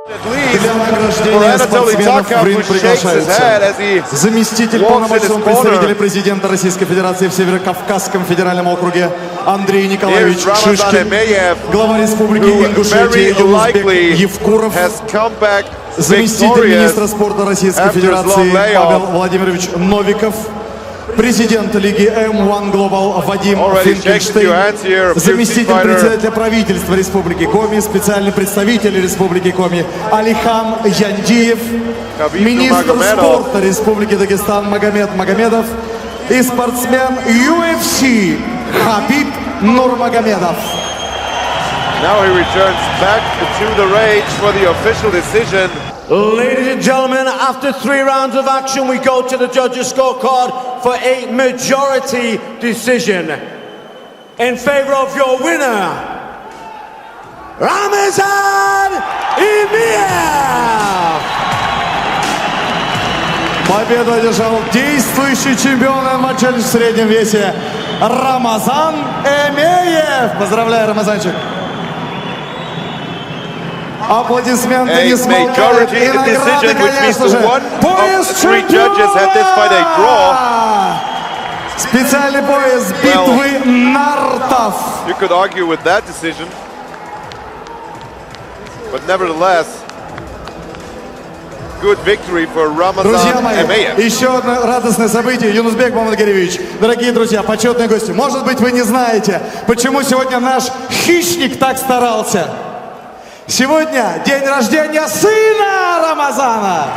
Для награждения спортсменов в ринг приглашается заместитель полномочного представителя президента Российской Федерации в Северокавказском федеральном округе Андрей Николаевич Шишкин, глава Республики Ингушетия Юнусбек Евкуров, заместитель министра спорта Российской Федерации Павел Владимирович Новиков, президент Лиги М1 Global Вадим Финкельштейн, заместитель председателя правительства Республики Коми, специальный представитель Республики Коми Алихан Яндиев, министр спорта Республики Дагестан Магомед Магомедов и спортсмен UFC Хабиб Нурмагомедов. Now he returns back to the range for the official decision. Ladies and gentlemen, after 3 rounds of action, we go to the judges' scorecard for a majority decision. In favor of your winner, Ramazan Emeev! Победу одержал действующий чемпион ММА в среднем весе Рамазан Эмеев. Поздравляю, Рамазанчик. Аплодисменты не смолкают. И награды, конечно же. Пояс чемпиона! Специальный пояс битвы нартов. You could argue with that decision, but nevertheless, good victory for Друзья Ramazan мои, Emeev. еще одно радостное событие. Юнусбек Мамадгаревич, дорогие друзья, почетные гости. Может быть, вы не знаете, почему сегодня наш хищник так старался. Сегодня день рождения сына Рамазана.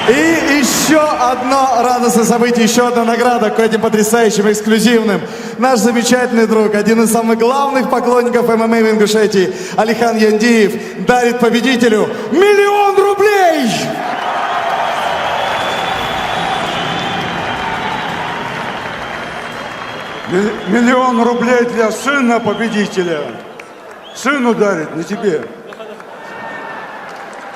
И еще одно радостное событие, еще одна награда к этим потрясающим, эксклюзивным. Наш замечательный друг, один из самых главных поклонников ММА в Ингушетии, Алихан Яндиев, дарит победителю 1 000 000 рублей. Миллион рублей для сына победителя. Сыну дарит, не тебе.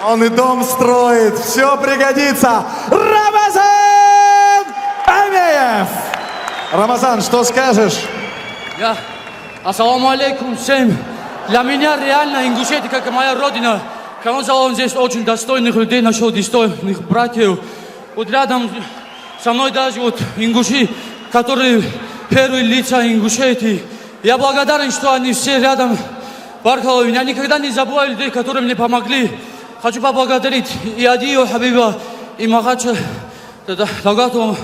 Он и дом строит, все пригодится. Рамазан Эмеев! Рамазан, что скажешь? Ассаламу алейкум всем. Для меня реально Ингушетия, как моя родина. Он здесь очень достойных людей нашел, достойных братьев. Вот рядом со мной даже вот ингуши, которые первые лица Ингушетии. Я благодарен, что они все рядом. Баркалов, я никогда не забываю людей, которые мне помогли. Хочу поблагодарить и Адию Хабиба, и Махача Далгатова,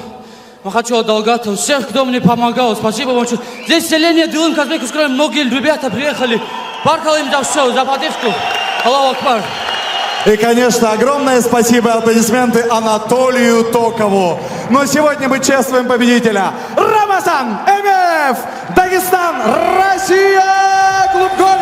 Махача Далгатова, всех, кто мне помогал. Спасибо вам. Здесь селение Дилын Казбек, многие ребята приехали. Баркалов им за все, за поддержку. Аллаху Акбар. И, конечно, огромное спасибо, аплодисменты Анатолию Токову. Но сегодня мы чествуем победителя. Рамазан Эмеев, Дагестан, Россия, клуб Коми.